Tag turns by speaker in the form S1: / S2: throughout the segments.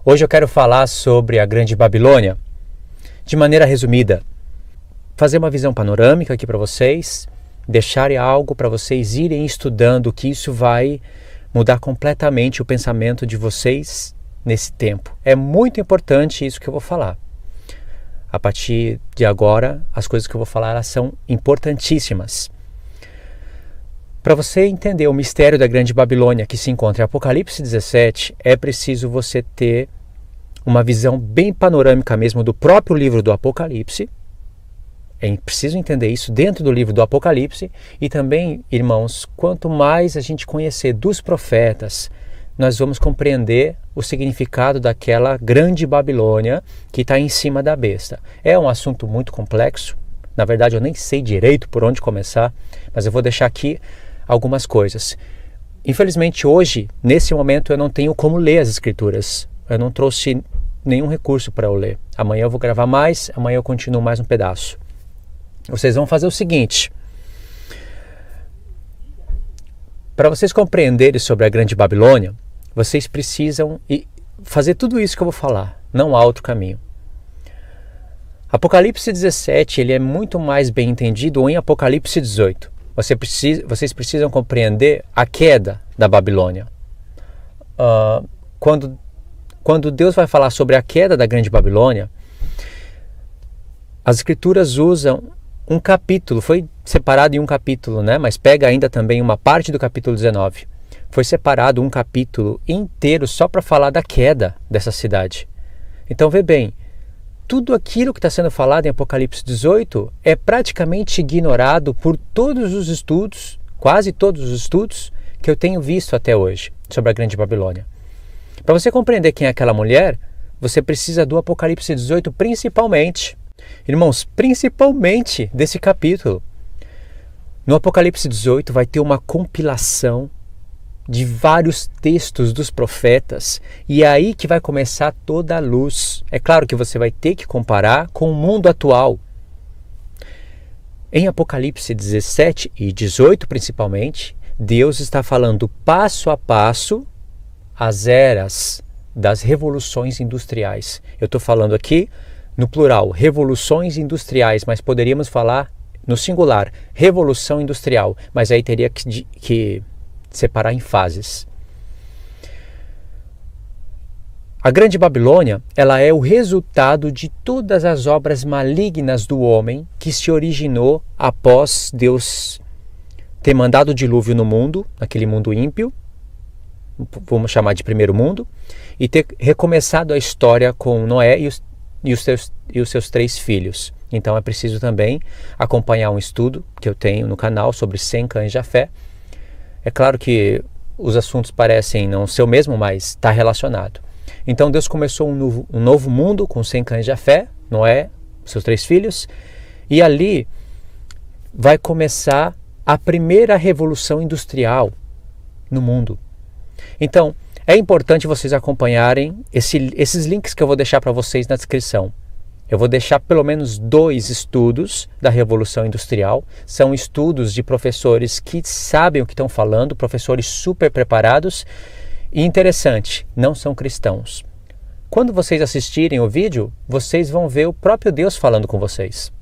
S1: Hoje eu quero falar sobre a Grande Babilônia, de maneira resumida. Fazer uma visão panorâmica aqui para vocês, deixar algo para vocês irem estudando, que isso vai mudar completamente o pensamento de vocês nesse tempo. É muito importante isso que eu vou falar. A partir de agora, as coisas que eu vou falar elas são importantíssimas. Para você entender o mistério da Grande Babilônia que se encontra em Apocalipse 17, é preciso você ter uma visão bem panorâmica mesmo do próprio livro do Apocalipse. É preciso entender isso dentro do livro do Apocalipse. E também, irmãos, quanto mais a gente conhecer dos profetas, nós vamos compreender o significado daquela Grande Babilônia que está em cima da besta. É um assunto muito complexo. Na verdade, eu nem sei direito por onde começar, mas eu vou deixar aqui algumas coisas. Infelizmente hoje, nesse momento, eu não tenho como ler as escrituras. Eu não trouxe nenhum recurso para eu ler. Amanhã eu vou gravar mais, amanhã eu continuo mais um pedaço. Vocês vão fazer o seguinte. Para vocês compreenderem sobre a Grande Babilônia, vocês precisam fazer tudo isso que eu vou falar. Não há outro caminho. Apocalipse 17 ele é muito mais bem entendido em Apocalipse 18. Vocês precisam compreender a queda da Babilônia. Quando Deus vai falar sobre a queda da Grande Babilônia, as escrituras usam um capítulo, foi separado em um capítulo, né? Mas pega ainda também uma parte do capítulo 19. Foi separado um capítulo inteiro só para falar da queda dessa cidade. Então vê bem, tudo aquilo que está sendo falado em Apocalipse 18 é praticamente ignorado por todos os estudos, quase todos os estudos que eu tenho visto até hoje sobre a Grande Babilônia. Para você compreender quem é aquela mulher, você precisa do Apocalipse 18 principalmente. Irmãos, principalmente desse capítulo. No Apocalipse 18 vai ter uma compilação de vários textos dos profetas, e é aí que vai começar toda a luz. É claro que você vai ter que comparar com o mundo atual. Em Apocalipse 17 e 18 principalmente, Deus está falando passo a passo as eras das revoluções industriais. Eu estou falando aqui no plural, revoluções industriais, mas poderíamos falar no singular, revolução industrial, mas aí teria que separar em fases. A Grande Babilônia, ela é o resultado de todas as obras malignas do homem que se originou após Deus ter mandado o dilúvio no mundo, naquele mundo ímpio, vamos chamar de primeiro mundo, e ter recomeçado a história com Noé e os seus 3 filhos. Então é preciso também acompanhar um estudo que eu tenho no canal sobre Sem Cães de Jafé. É claro que os assuntos parecem não ser o mesmo, mas está relacionado. Então Deus começou um novo mundo com Sem Cães de Jafé, Noé, seus 3 filhos, e ali vai começar a primeira revolução industrial no mundo. Então é importante vocês acompanharem esses links que eu vou deixar para vocês na descrição. Eu vou deixar pelo menos 2 estudos da Revolução Industrial. São estudos de professores que sabem o que estão falando, professores super preparados. E interessante, não são cristãos. Quando vocês assistirem o vídeo, vocês vão ver o próprio Deus falando com vocês.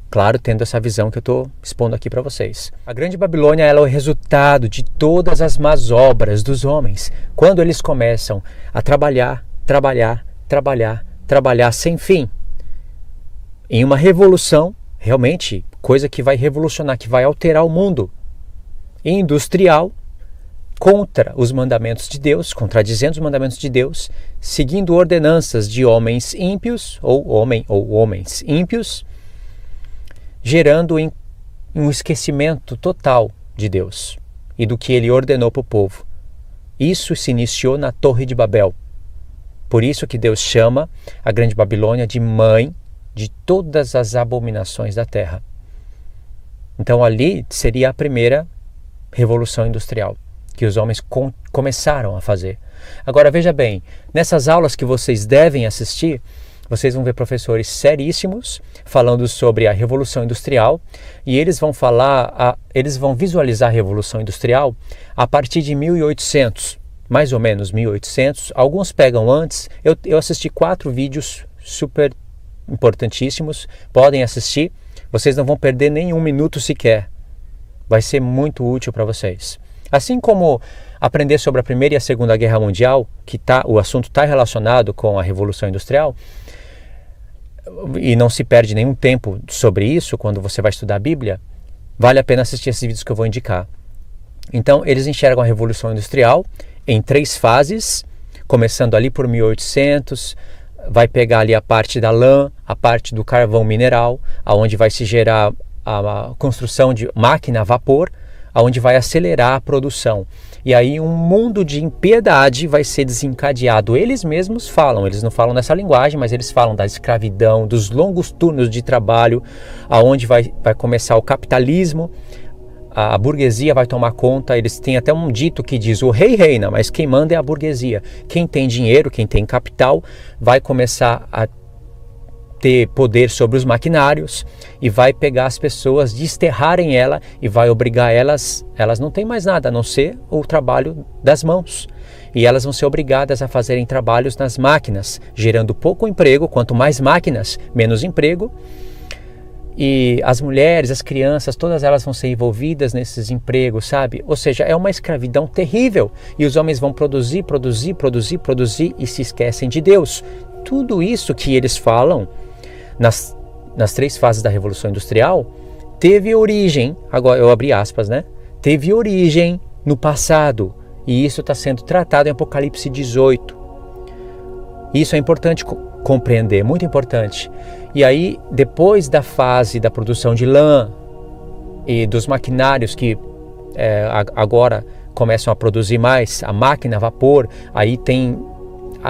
S1: Claro, tendo essa visão que eu estou expondo aqui para vocês. A Grande Babilônia ela é o resultado de todas as más obras dos homens. Quando eles começam a trabalhar sem fim, em uma revolução, realmente, coisa que vai revolucionar, que vai alterar o mundo, industrial, contra os mandamentos de Deus, contradizendo os mandamentos de Deus, seguindo ordenanças de homens ímpios, ou homens ímpios, gerando um esquecimento total de Deus e do que Ele ordenou para o povo. Isso se iniciou na Torre de Babel. Por isso que Deus chama a Grande Babilônia de mãe de todas as abominações da terra. Então ali seria a primeira revolução industrial que os homens começaram a fazer. Agora veja bem, nessas aulas que vocês devem assistir, vocês vão ver professores seríssimos falando sobre a Revolução Industrial, e eles vão visualizar a Revolução Industrial a partir de 1800, mais ou menos 1800, alguns pegam antes. Eu assisti 4 vídeos super importantíssimos, podem assistir, vocês não vão perder nem 1 minuto sequer, vai ser muito útil para vocês. Assim como aprender sobre a Primeira e a Segunda Guerra Mundial, o assunto está relacionado com a Revolução Industrial, e não se perde nenhum tempo sobre isso quando você vai estudar a Bíblia, vale a pena assistir esses vídeos que eu vou indicar. Então, eles enxergam a Revolução Industrial em 3 fases, começando ali por 1800, vai pegar ali a parte da lã, a parte do carvão mineral, aonde vai se gerar a construção de máquina a vapor, aonde vai acelerar a produção. E aí um mundo de impiedade vai ser desencadeado. Eles mesmos falam, eles não falam nessa linguagem, mas eles falam da escravidão, dos longos turnos de trabalho, aonde vai começar o capitalismo, a burguesia vai tomar conta. Eles têm até um dito que diz: o rei reina, mas quem manda é a burguesia. Quem tem dinheiro, quem tem capital, vai começar a ter poder sobre os maquinários e vai pegar as pessoas, desterrarem ela e vai obrigar elas não têm mais nada a não ser o trabalho das mãos. E elas vão ser obrigadas a fazerem trabalhos nas máquinas, gerando pouco emprego. Quanto mais máquinas, menos emprego. E as mulheres, as crianças, todas elas vão ser envolvidas nesses empregos, sabe? Ou seja, é uma escravidão terrível. E os homens vão produzir e se esquecem de Deus. Tudo isso que eles falam nas 3 fases da Revolução Industrial teve origem, agora eu abri aspas, né? Teve origem no passado. E isso está sendo tratado em Apocalipse 18. Isso é importante compreender, muito importante. E aí, depois da fase da produção de lã e dos maquinários que agora começam a produzir mais, a máquina a vapor, aí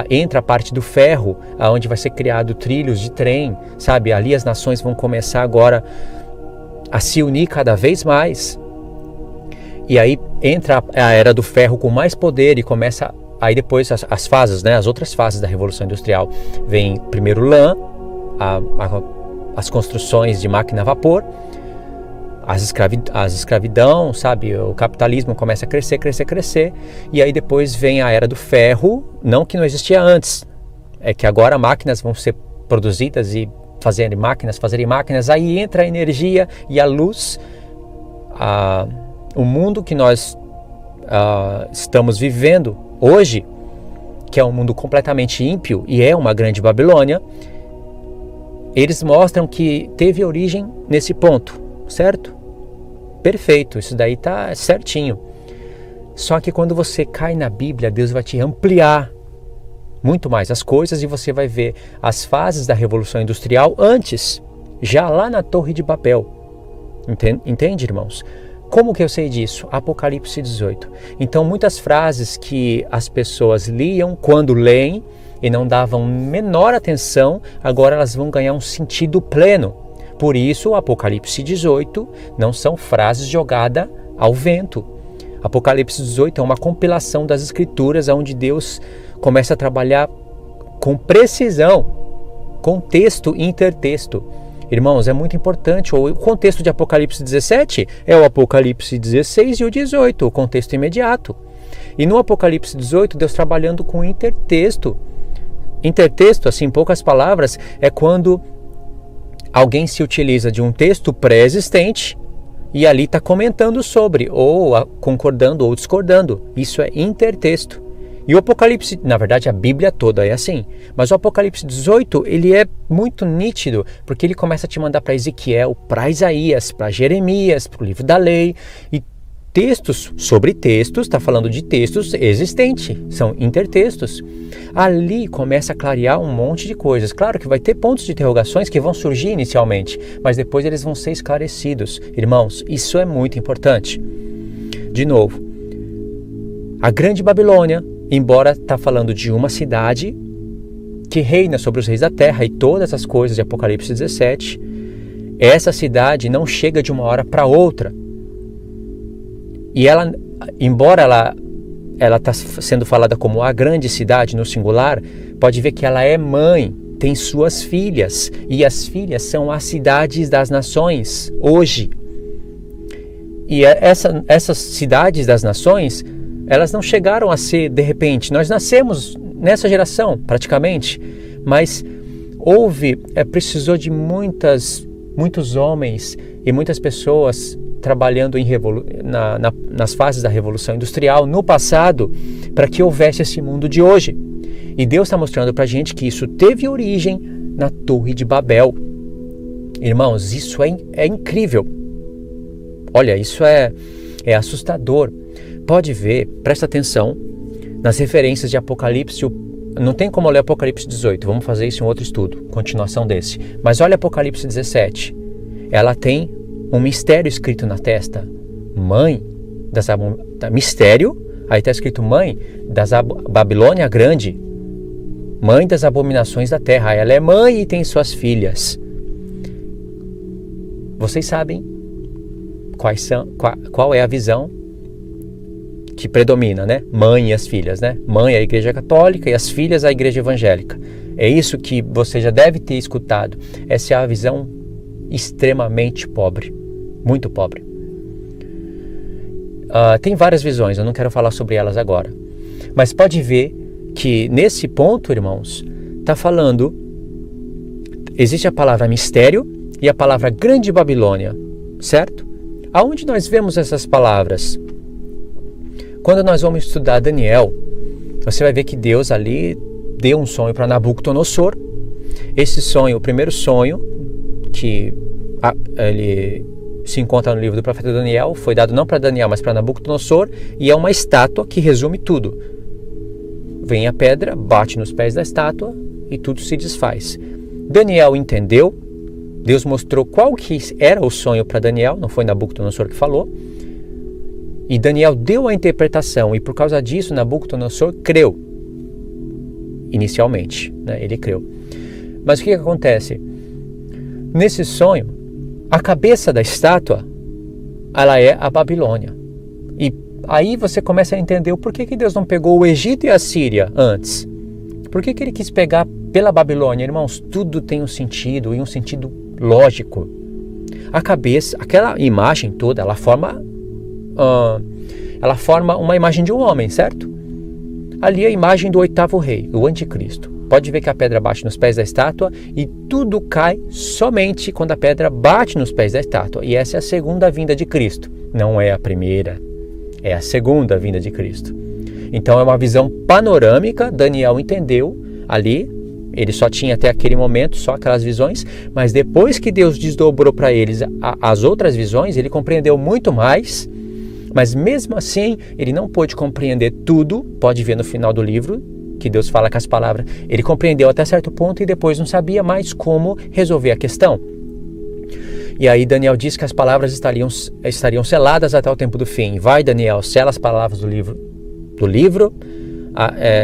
S1: entra a parte do ferro, onde vai ser criado trilhos de trem, sabe? Ali as nações vão começar agora a se unir cada vez mais. E aí entra a era do ferro com mais poder e começa. Aí depois as fases, né? As outras fases da Revolução Industrial. Vem primeiro lã, as construções de máquina a vapor, as escravidão, sabe? O capitalismo começa a crescer, e aí depois vem a era do ferro, não que não existia antes, é que agora máquinas vão ser produzidas e fazerem máquinas, aí entra a energia e a luz, o mundo que nós estamos vivendo hoje, que é um mundo completamente ímpio e é uma grande Babilônia. Eles mostram que teve origem nesse ponto, certo? Perfeito, isso daí tá certinho. Só que quando você cai na Bíblia, Deus vai te ampliar muito mais as coisas e você vai ver as fases da Revolução Industrial antes, já lá na Torre de Babel. Entende, irmãos? Como que eu sei disso? Apocalipse 18. Então, muitas frases que as pessoas liam quando leem e não davam menor atenção, agora elas vão ganhar um sentido pleno. Por isso, Apocalipse 18 não são frases jogadas ao vento. Apocalipse 18 é uma compilação das Escrituras, onde Deus começa a trabalhar com precisão, contexto e intertexto. Irmãos, é muito importante. O contexto de Apocalipse 17 é o Apocalipse 16 e o 18, o contexto imediato. E no Apocalipse 18, Deus trabalhando com intertexto. Intertexto, assim, em poucas palavras, é quando alguém se utiliza de um texto pré-existente e ali está comentando sobre, ou concordando ou discordando. Isso é intertexto. E o Apocalipse, na verdade a Bíblia toda é assim, mas o Apocalipse 18, ele é muito nítido, porque ele começa a te mandar para Ezequiel, para Isaías, para Jeremias, para o livro da lei, e textos sobre textos, está falando de textos existentes, são intertextos. Ali começa a clarear um monte de coisas. Claro que vai ter pontos de interrogações que vão surgir inicialmente, mas depois eles vão ser esclarecidos. Irmãos, isso é muito importante. De novo, a Grande Babilônia, embora está falando de uma cidade que reina sobre os reis da terra e todas as coisas de Apocalipse 17, essa cidade não chega de uma hora para outra. E ela, embora ela está sendo falada como a grande cidade no singular, pode ver que ela é mãe, tem suas filhas, e as filhas são as cidades das nações hoje. E essas cidades das nações, Elas não chegaram a ser de repente. Nós nascemos nessa geração, praticamente, mas precisou de muitos homens e muitas pessoas trabalhando nas fases da Revolução Industrial no passado para que houvesse esse mundo de hoje. E Deus está mostrando para a gente que isso teve origem na Torre de Babel. Irmãos, isso é incrível. Olha, isso é assustador. Pode ver, presta atenção nas referências de Apocalipse. Não tem como ler Apocalipse 18, vamos fazer isso em outro estudo, continuação desse. Mas olha Apocalipse 17. Ela tem um mistério escrito na testa. Mistério, aí está escrito mãe da Babilônia Grande. Mãe das abominações da terra. Ela é mãe e tem suas filhas. Vocês sabem qual é a visão que predomina, né? Mãe e as filhas, né? Mãe a Igreja Católica e as filhas a Igreja Evangélica. É isso que você já deve ter escutado. Essa é a visão extremamente pobre, muito pobre. Tem várias visões, eu não quero falar sobre elas agora. Mas pode ver que nesse ponto, irmãos, está falando, existe a palavra mistério e a palavra Grande Babilônia, certo? Aonde nós vemos essas palavras? Quando nós vamos estudar Daniel, você vai ver que Deus ali deu um sonho para Nabucodonosor. Esse sonho, o primeiro sonho, que ele se encontra no livro do profeta Daniel, foi dado não para Daniel, mas para Nabucodonosor, e é uma estátua que resume tudo. Vem a pedra, bate nos pés da estátua e tudo se desfaz. Daniel entendeu, Deus mostrou qual que era o sonho para Daniel, não foi Nabucodonosor que falou, e Daniel deu a interpretação, e por causa disso Nabucodonosor creu, inicialmente, né? Ele creu. Mas o que acontece? Nesse sonho, a cabeça da estátua, ela é a Babilônia. E aí você começa a entender o porquê que Deus não pegou o Egito e a Síria antes. Por que ele quis pegar pela Babilônia? Irmãos, tudo tem um sentido, e um sentido lógico. A cabeça, aquela imagem toda, ela forma uma imagem de um homem, certo? Ali é a imagem do oitavo rei, o anticristo. Pode ver que a pedra bate nos pés da estátua e tudo cai somente quando a pedra bate nos pés da estátua. E essa é a segunda vinda de Cristo. Não é a primeira, é a segunda vinda de Cristo. Então é uma visão panorâmica, Daniel entendeu ali, ele só tinha até aquele momento só aquelas visões, mas depois que Deus desdobrou para eles as outras visões, ele compreendeu muito mais, mas mesmo assim ele não pôde compreender tudo. Pode ver no final do livro que Deus fala com as palavras, ele compreendeu até certo ponto e depois não sabia mais como resolver a questão. E aí Daniel diz que as palavras estariam seladas até o tempo do fim. Vai, Daniel, sela as palavras do livro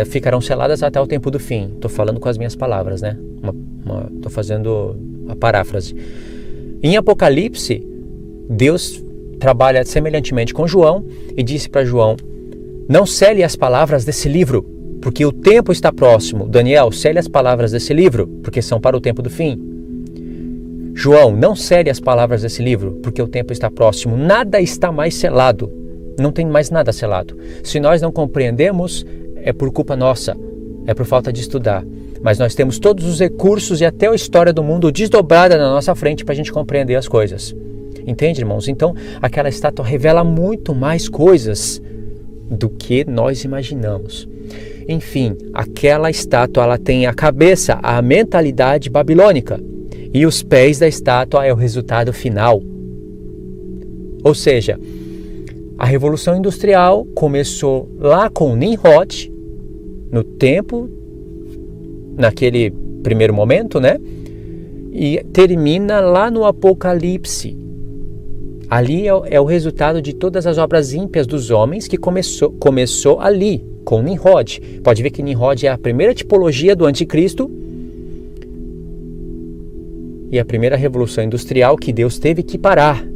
S1: ficarão seladas até o tempo do fim. Estou falando com as minhas palavras, né? Estou fazendo a paráfrase. Em Apocalipse, Deus trabalha semelhantemente com João e disse para João: não cele as palavras desse livro, porque o tempo está próximo. Daniel, cele as palavras desse livro, porque são para o tempo do fim. João, não cele as palavras desse livro, porque o tempo está próximo. Nada está mais selado. Não tem mais nada selado. Se nós não compreendemos, é por culpa nossa, é por falta de estudar. Mas nós temos todos os recursos e até a história do mundo desdobrada na nossa frente para a gente compreender as coisas. Entende, irmãos? Então, aquela estátua revela muito mais coisas do que nós imaginamos. Enfim, aquela estátua, ela tem a cabeça, a mentalidade babilônica, e os pés da estátua é o resultado final. Ou seja, a Revolução Industrial começou lá com Nimrod, naquele primeiro momento, né? E termina lá no Apocalipse. Ali é o resultado de todas as obras ímpias dos homens que começou ali, com Nimrod. Pode ver que Nimrod é a primeira tipologia do anticristo e a primeira revolução industrial que Deus teve que parar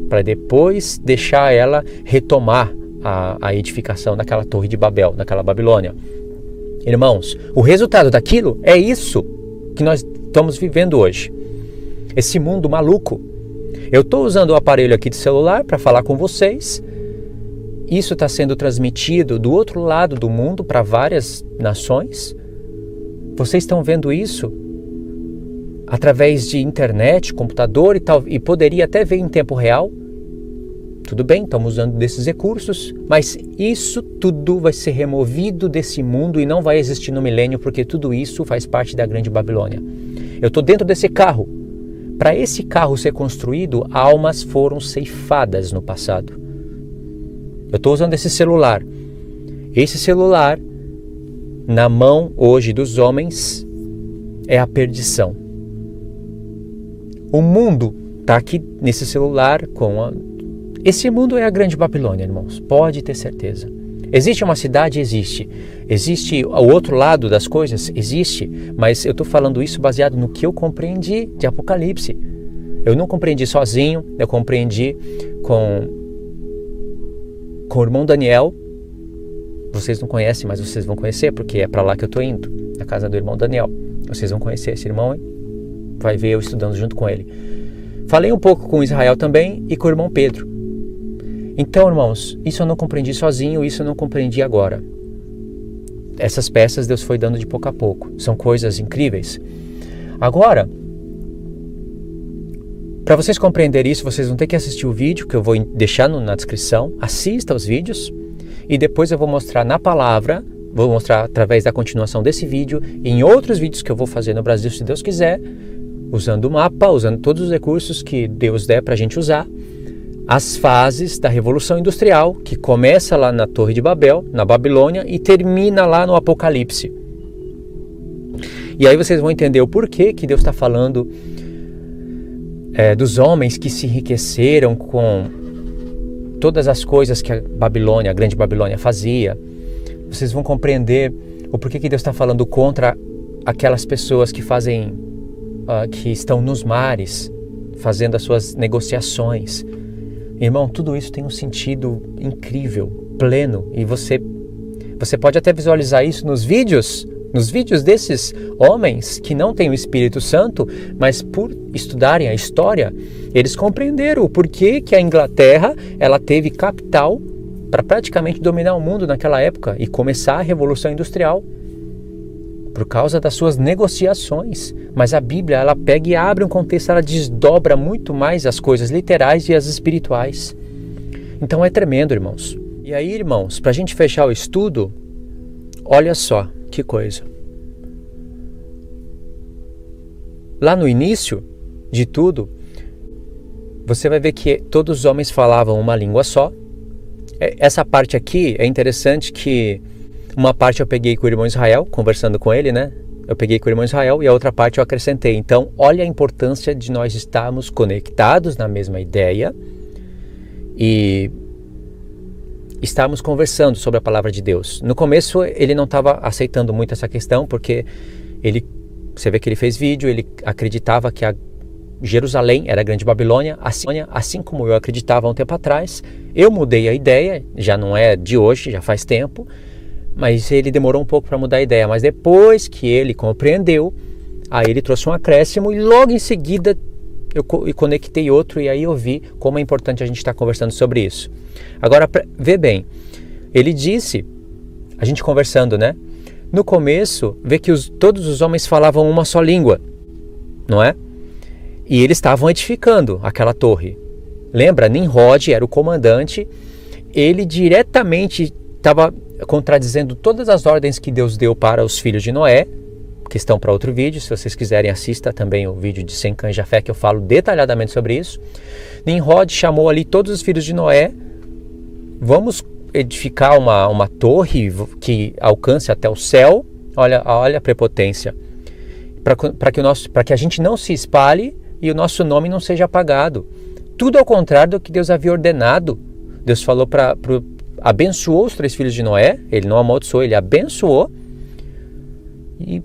S1: para depois deixar ela retomar a edificação daquela torre de Babel, daquela Babilônia. Irmãos, o resultado daquilo é isso que nós estamos vivendo hoje. Esse mundo maluco. Eu estou usando o aparelho aqui de celular para falar com vocês isso está sendo transmitido do outro lado do mundo para várias nações. Vocês estão vendo isso através de internet, computador e tal, e poderia até ver em tempo real. Tudo bem, estamos usando desses recursos, mas isso tudo vai ser removido desse mundo e não vai existir no milênio, porque tudo isso faz parte da Grande Babilônia. Eu estou dentro desse carro. Para esse carro ser construído, almas foram ceifadas no passado. Eu estou usando esse celular. Esse celular, na mão hoje dos homens, é a perdição. O mundo está aqui nesse celular Esse mundo é a Grande Babilônia, irmãos. Pode ter certeza. Existe uma cidade? Existe. Existe o outro lado das coisas? Existe. Mas eu estou falando isso baseado no que eu compreendi de Apocalipse. Eu não compreendi sozinho, eu compreendi com o irmão Daniel. Vocês não conhecem, mas vocês vão conhecer, porque é para lá que eu estou indo, na casa do irmão Daniel. Vocês vão conhecer esse irmão, vai ver eu estudando junto com ele. Falei um pouco com Israel também e com o irmão Pedro. Então, irmãos, isso eu não compreendi sozinho, isso eu não compreendi agora. Essas peças Deus foi dando de pouco a pouco. São coisas incríveis. Agora, para vocês compreenderem isso, vocês vão ter que assistir o vídeo que eu vou deixar na descrição. Assista os vídeos e depois eu vou mostrar na palavra, vou mostrar através da continuação desse vídeo e em outros vídeos que eu vou fazer no Brasil, se Deus quiser, usando o mapa, usando todos os recursos que Deus der para a gente usar, as fases da Revolução Industrial, que começa lá na Torre de Babel, na Babilônia, e termina lá no Apocalipse. E aí vocês vão entender o porquê que Deus está falando dos homens que se enriqueceram com todas as coisas que a Babilônia, a Grande Babilônia fazia. Vocês vão compreender o porquê que Deus está falando contra aquelas pessoas que fazem, que estão nos mares, fazendo as suas negociações. Irmão, tudo isso tem um sentido incrível, pleno, e você pode até visualizar isso nos vídeos desses homens que não têm o Espírito Santo, mas por estudarem a história, eles compreenderam o porquê que a Inglaterra ela teve capital para praticamente dominar o mundo naquela época e começar a Revolução Industrial, por causa das suas negociações. Mas a Bíblia, ela pega e abre um contexto, ela desdobra muito mais as coisas literais e as espirituais. Então é tremendo, irmãos. E aí, irmãos, para a gente fechar o estudo, olha só que coisa. Lá no início de tudo, você vai ver que todos os homens falavam uma língua só. Essa parte aqui é interessante que uma parte eu peguei com o irmão Israel, conversando com ele, né? Eu peguei com o irmão Israel e a outra parte eu acrescentei. Então, olha a importância de nós estarmos conectados na mesma ideia e estarmos conversando sobre a palavra de Deus. No começo, ele não estava aceitando muito essa questão, porque você vê que ele fez vídeo, ele acreditava que a Jerusalém era a Grande Babilônia, assim como eu acreditava há um tempo atrás. Eu mudei a ideia, já não é de hoje, já faz tempo, mas ele demorou um pouco para mudar a ideia. Mas depois que ele compreendeu, aí ele trouxe um acréscimo e logo em seguida eu conectei outro, e aí eu vi como é importante a gente estar conversando sobre isso. Agora, vê bem, ele disse, a gente conversando, né? No começo, vê que todos os homens falavam uma só língua, não é? E eles estavam edificando aquela torre. Lembra? Nimrod era o comandante, ele diretamente estava contradizendo todas as ordens que Deus deu para os filhos de Noé, que estão para outro vídeo. Se vocês quiserem, assista também o vídeo de 100 cães de fé, que eu falo detalhadamente sobre isso. Nimrod chamou ali todos os filhos de Noé, vamos edificar uma torre que alcance até o céu. Olha a prepotência, para que a gente não se espalhe e o nosso nome não seja apagado. Tudo ao contrário do que Deus havia ordenado. Deus falou abençoou os 3 filhos de Noé, ele não amaldiçoou, ele abençoou. E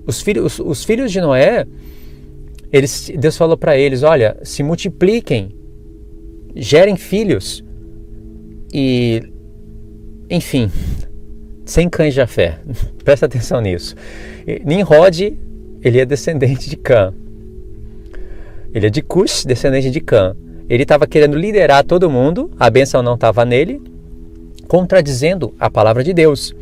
S1: os filhos de Noé, Deus falou para eles, olha, se multipliquem, gerem filhos, e, enfim, 100 cães de fé, presta atenção nisso. Nimrod, ele é descendente de Cã, ele é de Cush, descendente de Cã. Ele estava querendo liderar todo mundo, a bênção não estava nele, contradizendo a palavra de Deus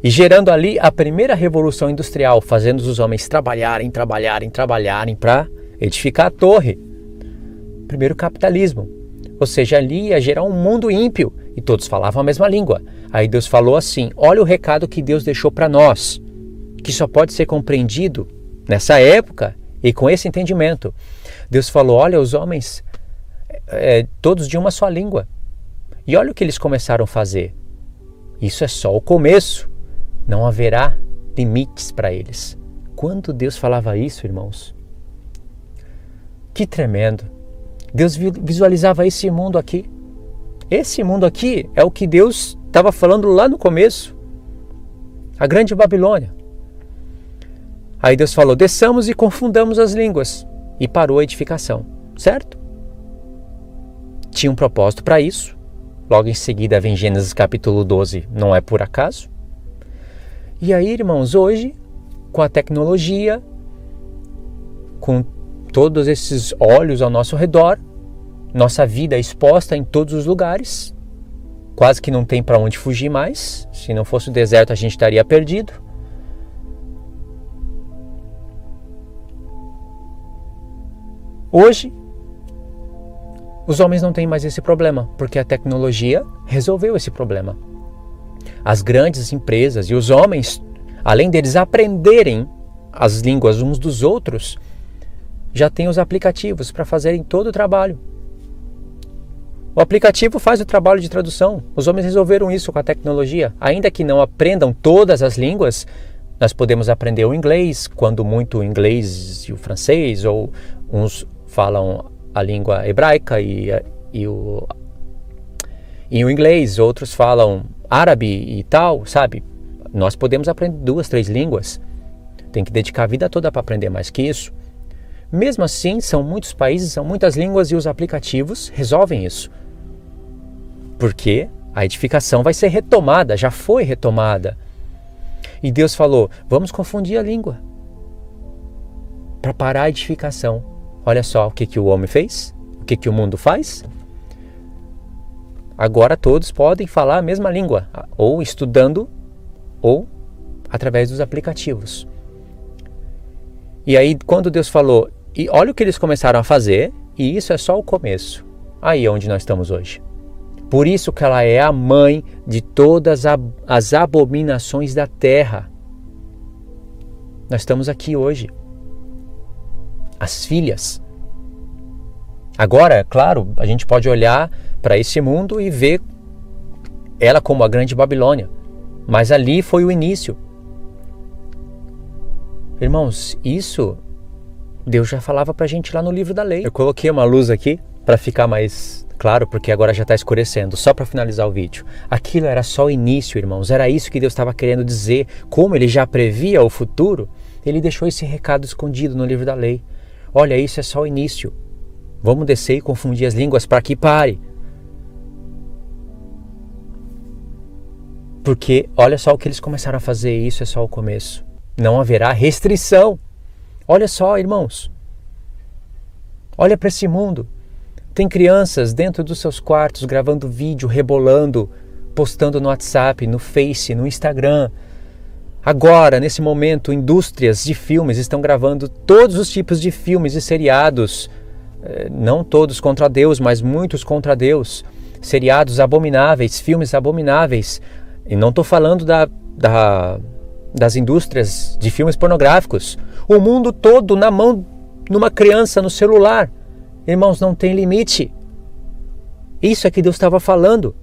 S1: e gerando ali a primeira revolução industrial, fazendo os homens trabalharem para edificar a torre. Primeiro capitalismo, ou seja, ali ia gerar um mundo ímpio e todos falavam a mesma língua. Aí Deus falou assim: olha o recado que Deus deixou para nós, que só pode ser compreendido nessa época e com esse entendimento. Deus falou: olha, os homens todos de uma só língua. E olha o que eles começaram a fazer. Isso é só o começo. Não haverá limites para eles. Quando Deus falava isso, irmãos, que tremendo. Deus visualizava esse mundo aqui. Esse mundo aqui é o que Deus estava falando lá no começo. A grande Babilônia. Aí Deus falou: desçamos e confundamos as línguas. E parou a edificação. Certo? Tinha um propósito para isso. Logo em seguida vem Gênesis capítulo 12. Não é por acaso. E aí, irmãos, hoje, com a tecnologia, com todos esses olhos ao nosso redor, nossa vida é exposta em todos os lugares, quase que não tem para onde fugir mais. Se não fosse o deserto, a gente estaria perdido. Hoje, os homens não têm mais esse problema, porque a tecnologia resolveu esse problema. As grandes empresas e os homens, além deles aprenderem as línguas uns dos outros, já têm os aplicativos para fazerem todo o trabalho. O aplicativo faz o trabalho de tradução. Os homens resolveram isso com a tecnologia. Ainda que não aprendam todas as línguas, nós podemos aprender o inglês, quando muito o inglês e o francês, ou uns falam a língua hebraica e o inglês, outros falam árabe e tal, sabe? Nós podemos aprender 2, 3 línguas. Tem que dedicar a vida toda para aprender mais que isso. Mesmo assim, são muitos países, são muitas línguas e os aplicativos resolvem isso. Porque a edificação vai ser retomada, já foi retomada. E Deus falou: vamos confundir a língua para parar a edificação. Olha só o que o homem fez, o que o mundo faz. Agora todos podem falar a mesma língua, ou estudando, ou através dos aplicativos. E aí, quando Deus falou, e olha o que eles começaram a fazer, e isso é só o começo. Aí é onde nós estamos hoje. Por isso que ela é a mãe de todas as abominações da terra. Nós estamos aqui hoje. As filhas. Agora, é claro, a gente pode olhar para esse mundo e ver ela como a grande Babilônia. Mas ali foi o início. Irmãos, isso Deus já falava para a gente lá no livro da lei. Eu coloquei uma luz aqui para ficar mais claro, porque agora já está escurecendo, só para finalizar o vídeo. Aquilo era só o início, irmãos. Era isso que Deus estava querendo dizer. Como Ele já previa o futuro, Ele deixou esse recado escondido no livro da lei. Olha, isso é só o início. Vamos descer e confundir as línguas para que pare. Porque olha só o que eles começaram a fazer, isso é só o começo. Não haverá restrição. Olha só, irmãos. Olha para esse mundo. Tem crianças dentro dos seus quartos gravando vídeo, rebolando, postando no WhatsApp, no Face, no Instagram. Agora, nesse momento, indústrias de filmes estão gravando todos os tipos de filmes e seriados. Não todos contra Deus, mas muitos contra Deus. Seriados abomináveis, filmes abomináveis. E não estou falando das indústrias de filmes pornográficos. O mundo todo na mão de uma criança no celular. Irmãos, não tem limite. Isso é que Deus estava falando.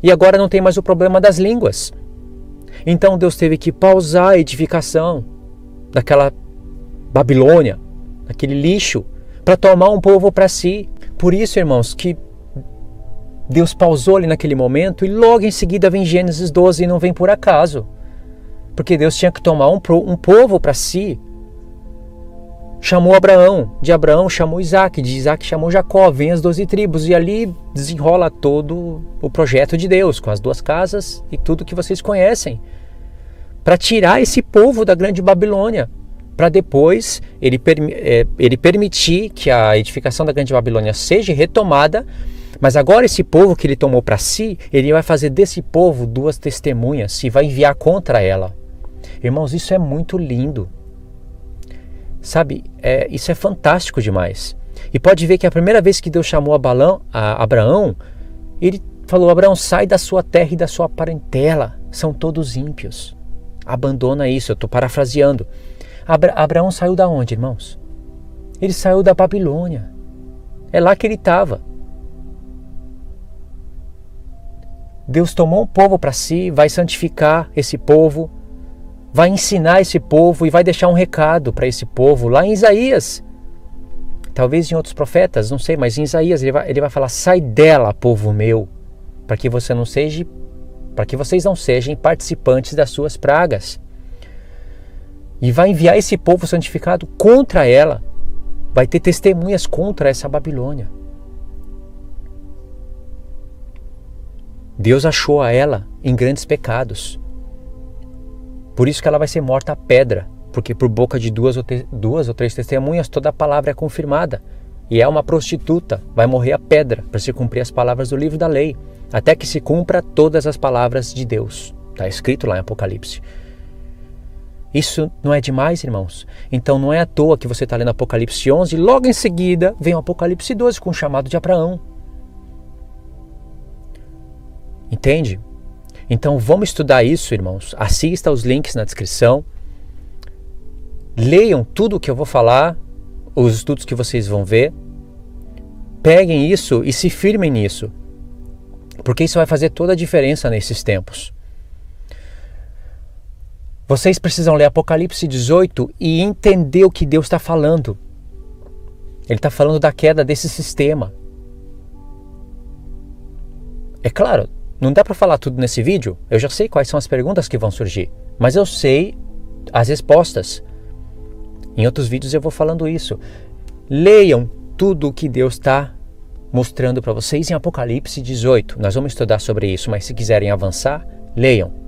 S1: E agora não tem mais o problema das línguas. Então Deus teve que pausar a edificação daquela Babilônia, daquele lixo, para tomar um povo para si. Por isso, irmãos, que Deus pausou ali naquele momento e logo em seguida vem Gênesis 12 e não vem por acaso. Porque Deus tinha que tomar um povo para si. Chamou Abraão, de Abraão chamou Isaac, de Isaac chamou Jacó, vem as 12 tribos e ali desenrola todo o projeto de Deus, com as 2 casas e tudo que vocês conhecem. Para tirar esse povo da grande Babilônia, para depois ele permitir que a edificação da grande Babilônia seja retomada, Mas agora esse povo que ele tomou para si, ele vai fazer desse povo 2 testemunhas e vai enviar contra ela. Irmãos, isso é muito lindo. Sabe, isso é fantástico demais. E pode ver que a primeira vez que Deus chamou a Abraão, ele falou: Abraão, sai da sua terra e da sua parentela, são todos ímpios. Abandona isso, eu estou parafraseando. Abraão saiu da onde, irmãos? Ele saiu da Babilônia. É lá que ele estava. Deus tomou um povo para si, vai santificar esse povo, vai ensinar esse povo e vai deixar um recado para esse povo lá em Isaías. Talvez em outros profetas, não sei, mas em Isaías ele vai falar: sai dela, povo meu, para que vocês não sejam participantes das suas pragas. E vai enviar esse povo santificado contra ela. Vai ter testemunhas contra essa Babilônia. Deus achou a ela em grandes pecados. Por isso que ela vai ser morta a pedra, porque por boca de duas ou três testemunhas toda a palavra é confirmada. E é uma prostituta, vai morrer a pedra para se cumprir as palavras do livro da lei, até que se cumpra todas as palavras de Deus. Está escrito lá em Apocalipse. Isso não é demais, irmãos? Então não é à toa que você está lendo Apocalipse 11 e logo em seguida vem o Apocalipse 12 com o chamado de Abraão. Entende? Então vamos estudar isso, irmãos. Assista aos links na descrição. Leiam tudo o que eu vou falar, os estudos que vocês vão ver. Peguem isso e se firmem nisso, porque isso vai fazer toda a diferença nesses tempos. Vocês precisam ler Apocalipse 18 e entender o que Deus está falando. Ele está falando da queda desse sistema. É claro, não dá para falar tudo nesse vídeo. Eu já sei quais são as perguntas que vão surgir, mas eu sei as respostas. Em outros vídeos eu vou falando isso. Leiam tudo o que Deus está mostrando para vocês em Apocalipse 18. Nós vamos estudar sobre isso, mas se quiserem avançar, leiam.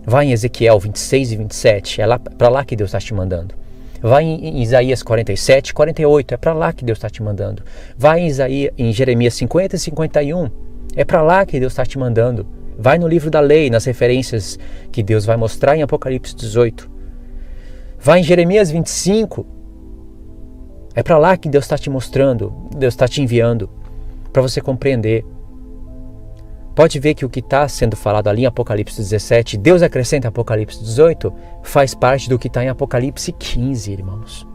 S1: Vai em Ezequiel 26 e 27, é para lá que Deus está te mandando. Vai em Isaías 47, 48, é para lá que Deus está te mandando. Vai em Jeremias 50 e 51, é para lá que Deus está te mandando. Vai no livro da lei, nas referências que Deus vai mostrar em Apocalipse 18. Vai em Jeremias 25, é para lá que Deus está te mostrando, Deus está te enviando, para você compreender. Pode ver que o que está sendo falado ali em Apocalipse 17, Deus acrescenta em Apocalipse 18, faz parte do que está em Apocalipse 15, irmãos.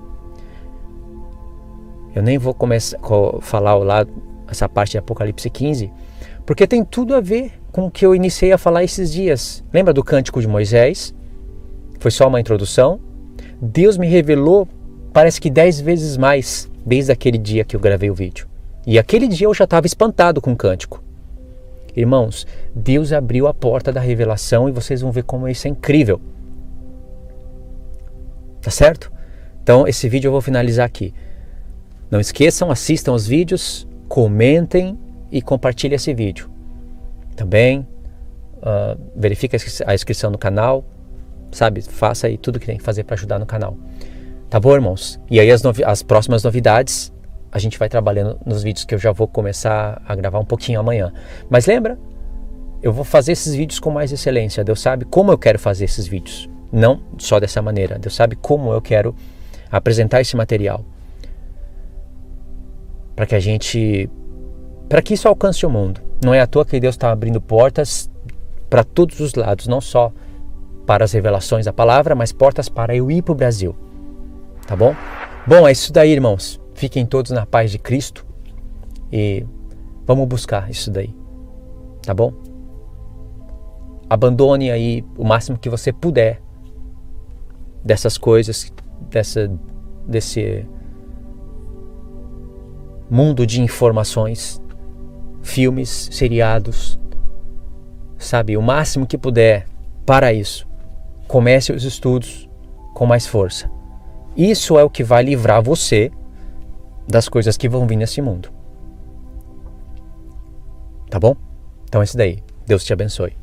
S1: Eu nem vou começar a falar lá essa parte de Apocalipse 15, porque tem tudo a ver com o que eu iniciei a falar esses dias. Lembra do Cântico de Moisés? Foi só uma introdução. Deus me revelou, parece que 10 vezes mais, desde aquele dia que eu gravei o vídeo. E aquele dia eu já estava espantado com o cântico. Irmãos, Deus abriu a porta da revelação e vocês vão ver como isso é incrível. Tá certo? Então esse vídeo eu vou finalizar aqui. Não esqueçam, assistam os vídeos, comentem e compartilhem esse vídeo. Também verifique a inscrição no canal, sabe? Faça aí tudo que tem que fazer para ajudar no canal. Tá bom, irmãos? E aí as próximas novidades a gente vai trabalhando nos vídeos que eu já vou começar a gravar um pouquinho amanhã. Mas lembra, eu vou fazer esses vídeos com mais excelência. Deus sabe como eu quero fazer esses vídeos. Não só dessa maneira. Deus sabe como eu quero apresentar esse material. Para que isso alcance o mundo. Não é à toa que Deus está abrindo portas para todos os lados. Não só para as revelações da palavra, mas portas para eu ir para o Brasil. Tá bom? Bom, é isso daí, irmãos. Fiquem todos na paz de Cristo e vamos buscar isso daí, tá bom? Abandone aí o máximo que você puder dessas coisas, desse mundo de informações, filmes, seriados, sabe? O máximo que puder para isso. Comece os estudos com mais força. Isso é o que vai livrar você das coisas que vão vir nesse mundo. Tá bom? Então é isso daí. Deus te abençoe.